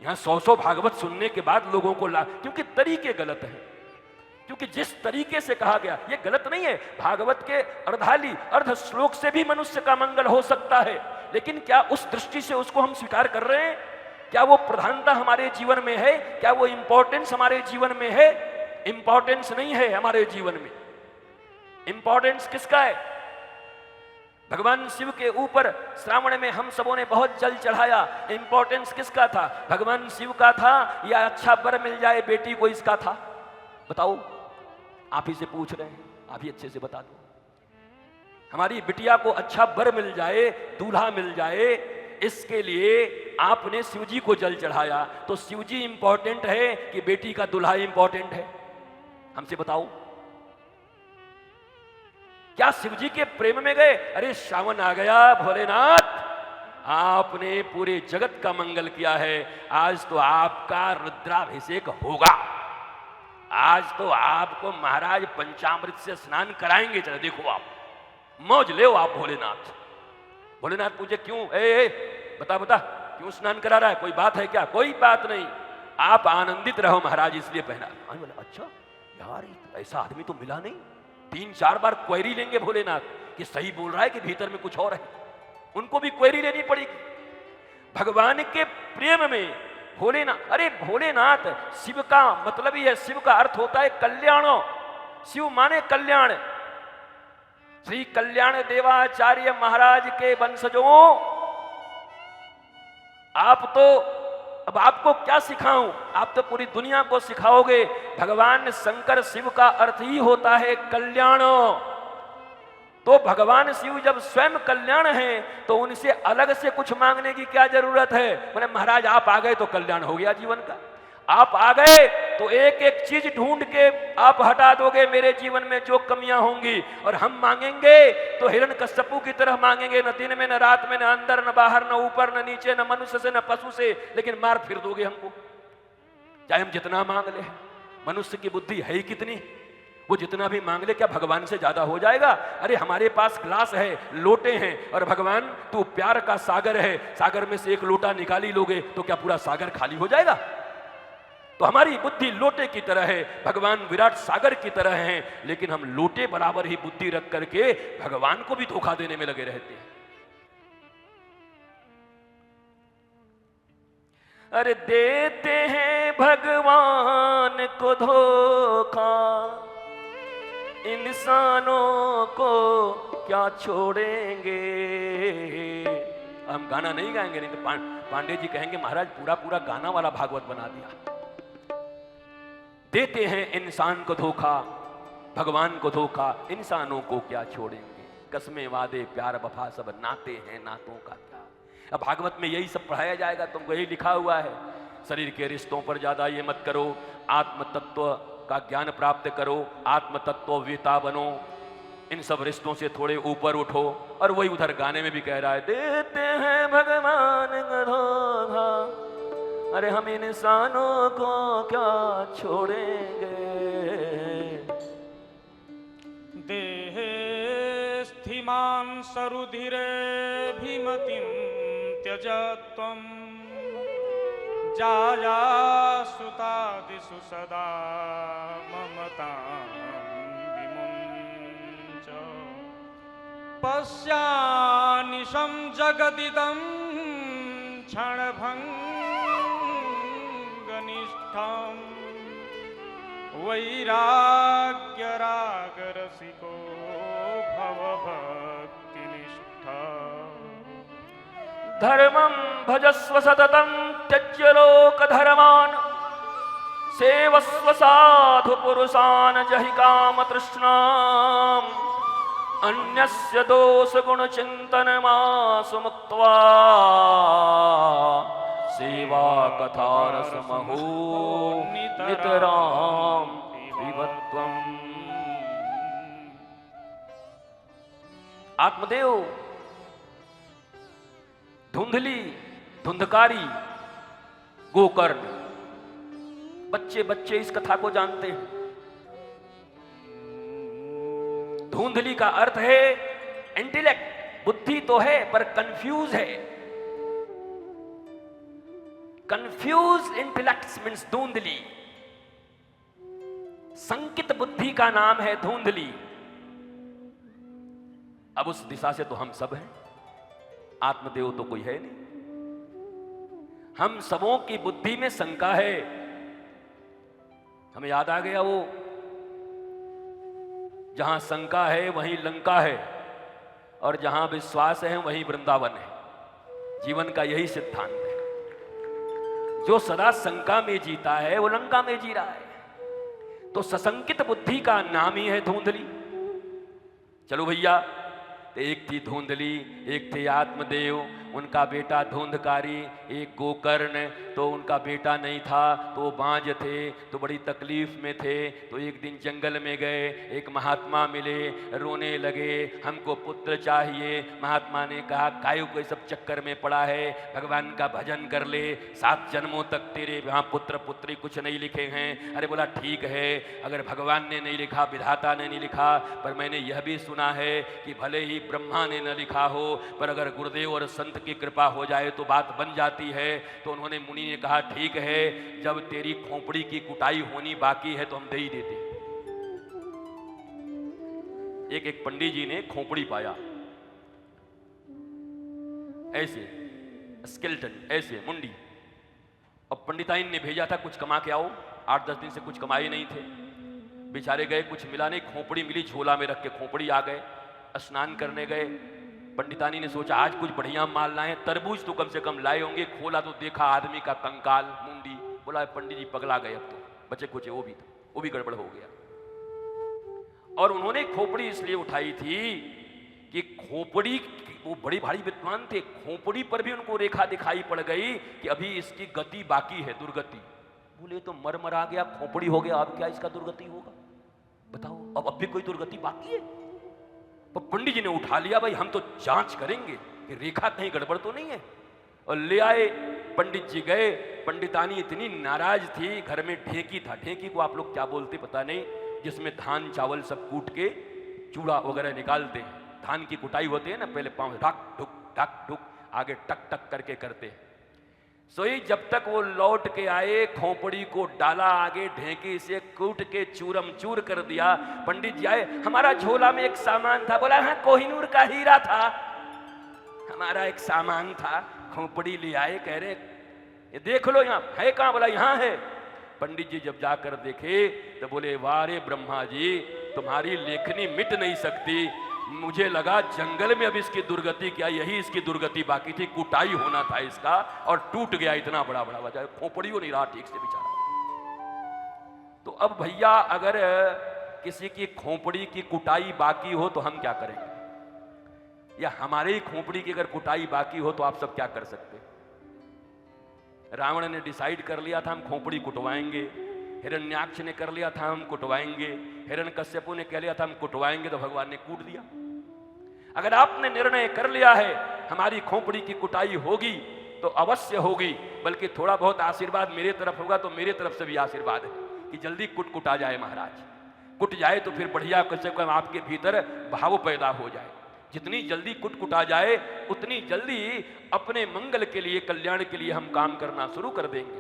यहां 100 भागवत सुनने के बाद लोगों को क्योंकि तरीके गलत हैं, क्योंकि जिस तरीके से कहा गया ये गलत नहीं है। भागवत के अर्धाली अर्ध श्लोक से भी मनुष्य का मंगल हो सकता है, लेकिन क्या उस दृष्टि से उसको हम स्वीकार कर रहे हैं? क्या वो प्रधानता हमारे जीवन में है? क्या वो इंपॉर्टेंस हमारे जीवन में है? इंपॉर्टेंस नहीं है हमारे जीवन में। इंपॉर्टेंस किसका है? भगवान शिव के ऊपर श्रावण में हम सबों ने बहुत जल चढ़ाया, इंपॉर्टेंस किसका था? भगवान शिव का था या अच्छा वर मिल जाए बेटी को इसका था? बताओ, आप ही से पूछ रहे हैं, आप ही अच्छे से बता दो। हमारी बिटिया को अच्छा वर मिल जाए, दूल्हा मिल जाए, इसके लिए आपने शिवजी को जल चढ़ाया, तो शिवजी इंपॉर्टेंट है कि बेटी का दूल्हा इंपॉर्टेंट है? हमसे बताओ। क्या शिवजी के प्रेम में गए? अरे श्रावण आ गया भोलेनाथ, आपने पूरे जगत का मंगल किया है, आज तो आपका रुद्राभिषेक होगा, आज तो आपको महाराज पंचामृत से स्नान कराएंगे। चलो देखो, आप मौज ले आप भोलेनाथ। भोलेनाथ पूछे क्यों? बता बता, क्यों स्नान करा रहा है? कोई बात है क्या? कोई बात नहीं, आप आनंदित रहो महाराज इसलिए पहना। बोले अच्छा यार, ऐसा आदमी तो मिला नहीं। 3-4 बार क्वेरी लेंगे भोलेनाथ कि सही बोल रहा है कि भीतर में कुछ और है, उनको भी क्वेरी लेनी पड़ेगी। भगवान के प्रेम में भोलेनाथ, अरे भोलेनाथ शिव का मतलब ही है, शिव का अर्थ होता है कल्याण। शिव माने कल्याण। श्री कल्याण देवाचार्य महाराज के वंशजों, आप तो, अब आपको क्या सिखाऊं, आप तो पूरी दुनिया को सिखाओगे। भगवान शंकर शिव का अर्थ ही होता है कल्याण। तो भगवान शिव जब स्वयं कल्याण है तो उनसे अलग से कुछ मांगने की क्या जरूरत है? बोले महाराज आप आ गए तो कल्याण हो गया जीवन का, आप आ गए तो एक एक चीज ढूंढ के आप हटा दोगे मेरे जीवन में जो कमियां होंगी। और हम मांगेंगे तो हिरण्यकश्यपु की तरह मांगेंगे, न दिन में न रात में, न अंदर न बाहर, न ऊपर न नीचे, न मनुष्य से न पशु से, लेकिन मार फिर दोगे हमको चाहे हम जितना मांग ले। मनुष्य की बुद्धि है ही कितनी, वो जितना भी मांग ले क्या भगवान से ज्यादा हो जाएगा? अरे हमारे पास ग्लास है, लोटे हैं, और भगवान तू प्यार का सागर है, सागर में से एक लोटा निकाली लोगे तो क्या पूरा सागर खाली हो जाएगा? तो हमारी बुद्धि लोटे की तरह है, भगवान विराट सागर की तरह हैं, लेकिन हम लोटे बराबर ही बुद्धि रख करके भगवान को भी धोखा देने में लगे रहते हैं। अरे देते हैं भगवान को धोखा, इंसानों को क्या छोड़ेंगे। हम गाना नहीं गाएंगे, नहीं तो पांडे जी कहेंगे महाराज पूरा पूरा गाना वाला भागवत बना दिया। देते हैं इंसान को धोखा, भगवान को धोखा, इंसानों को क्या छोड़ेंगे। कसमें वादे प्यार वफा सब नाते हैं, नातों का क्या। अब भागवत में यही सब पढ़ाया जाएगा, तुमको यही लिखा हुआ है, शरीर के रिश्तों पर ज्यादा ये मत करो, आत्म तत्व का ज्ञान प्राप्त करो, आत्म तत्व वेता बनो, इन सब रिश्तों से थोड़े ऊपर उठो। और वही उधर गाने में भी कह रहा है देते हैं भगवान को धोखा, अरे हम इंसानों को क्या छोड़ेंगे। देहे स्थिमान् सरुधिरे भीमतिं त्यजत्वं, जायासुतादिषु सदा ममतां विमुञ्च। पश्यानिशं जगदिदं क्षणभङ्गनिष्ठं, वैराग्यरागरसिको भवभक्तिनिष्ठा। धर्मं भजस्व सततं त्यज्य लोकधर्मान्, सेवस्व साधु पुरुषान् जहि काम तृष्णाम्। अन्यस्य दोष गुण चिंतनमासु मुक्त्वा, सेवा कथा रसमहो नितरां विवत्वम्। आत्मदेव धुंधली धुंधकारी गोकर्ण, बच्चे बच्चे इस कथा को जानते हैं। धुंधली का अर्थ है इंटेलेक्ट, बुद्धि तो है पर कंफ्यूज है। कंफ्यूज इंटेलेक्ट्स मीन्स धुंधली, संकित बुद्धि का नाम है धुंधली। अब उस दिशा से तो हम सब हैं, आत्मदेव तो कोई है नहीं। हम सबों की बुद्धि में शंका है। हमें याद आ गया वो, जहां शंका है वहीं लंका है, और जहां विश्वास है वहीं वृंदावन है। जीवन का यही सिद्धांत है। जो सदा शंका में जीता है वो लंका में जी रहा है। तो सशंकित बुद्धि का नाम ही है धुंधली। चलो भैया, तो एक थी धुंधली, एक थे आत्मदेव, उनका बेटा धुंधकारी, एक गोकर्ण, तो उनका बेटा नहीं था तो बांझ थे, तो बड़ी तकलीफ में थे। तो एक दिन जंगल में गए, एक महात्मा मिले, रोने लगे, हमको पुत्र चाहिए। महात्मा ने कहा कायु को सब चक्कर में पड़ा है, भगवान का भजन कर ले, 7 जन्मों तक तेरे यहाँ पुत्र पुत्री कुछ नहीं लिखे हैं। अरे बोला ठीक है, अगर भगवान ने नहीं लिखा, विधाता ने नहीं लिखा, पर मैंने यह भी सुना है कि भले ही ब्रह्मा ने न लिखा हो, पर अगर गुरुदेव और संत की कृपा हो जाए तो बात बन जाती है। तो उन्होंने, मुनि ने कहा ठीक है, जब तेरी खोपड़ी की कुटाई होनी बाकी है तो हम दे ही देते। एक पंडित जी ने खोपड़ी पाया, ऐसे स्केल्टन, ऐसे मुंडी, और पंडिताइन ने भेजा था कुछ कमा के आओ। 8-10 दिन से कुछ कमाए नहीं थे, बेचारे गए, कुछ मिला नहीं। खोपड़ी मिली, झोला में रख के खोपड़ी आ गए। स्नान करने गए, पंडितानी ने सोचा आज कुछ बढ़िया माल लाए, तरबूज तो कम से कम लाए होंगे। खोला तो देखा आदमी का कंकाल, मुंडी। बोला पंडित जी पगला गए, अब तो बचे कुछ वो भी गड़बड़ हो गया। और उन्होंने खोपड़ी इसलिए उठाई थी कि खोपड़ी, वो बड़ी भारी विद्वान थे, खोपड़ी पर भी उनको रेखा दिखाई पड़ गई कि अभी इसकी गति बाकी है, दुर्गति। बोले तो मर आ गया, खोपड़ी हो गया, अब क्या इसका दुर्गति होगा बताओ, अब भी कोई दुर्गति बाकी है। तो पंडित जी ने उठा लिया, भाई हम तो जांच करेंगे कि रेखा कहीं गड़बड़ तो नहीं है, और ले आए। पंडित जी गए, पंडितानी इतनी नाराज थी, घर में ढेंकी था, ढेंकी को आप लोग क्या बोलते पता नहीं, जिसमें धान चावल सब कूट के चूड़ा वगैरह निकालते हैं। धान की कुटाई होती है ना, पहले पांव ढक ढुक आगे टक टक करके करते हैं। सोई जब तक वो लौट के आए, खोपड़ी को डाला आगे, ढेंकी से कूट के चूरम चूर कर दिया। पंडित जी आए, हमारा झोला में एक सामान था। बोला हाँ, कोहिनूर का हीरा था, हमारा एक सामान था। खोपड़ी ले आए, कह रहे ये देख लो यहाँ है, कहाँ? बोला यहाँ है। पंडित जी जब जाकर देखे तो बोले वाह रे ब्रह्मा जी, तुम्हारी लेखनी मिट नहीं सकती। मुझे लगा जंगल में अब इसकी दुर्गति क्या, यही इसकी दुर्गति बाकी थी, कुटाई होना था इसका, और टूट गया। इतना बड़ा वजह, खोपड़ी नहीं रहा ठीक से बेचारा। तो अब भैया अगर किसी की खोपड़ी की कुटाई बाकी हो तो हम क्या करेंगे, या हमारे ही खोपड़ी की अगर कुटाई बाकी हो तो आप सब क्या कर सकते। रावण ने डिसाइड कर लिया था हम खोपड़ी कुटवाएंगे, हिरण्याक्ष ने कर लिया था हम कुटवाएंगे, हिरण्यकश्यपु ने कह लिया था हम कुटवाएंगे, तो भगवान ने कूट दिया। अगर आपने निर्णय कर लिया है हमारी खोपड़ी की कुटाई होगी तो अवश्य होगी, बल्कि थोड़ा बहुत आशीर्वाद मेरे तरफ होगा तो मेरे तरफ से भी आशीर्वाद है कि जल्दी कुटा जाए महाराज। कुट जाए तो फिर बढ़िया, कम से कम आपके भीतर भाव पैदा हो जाए। जितनी जल्दी कुटा जाए उतनी जल्दी अपने मंगल के लिए, कल्याण के लिए हम काम करना शुरू कर देंगे।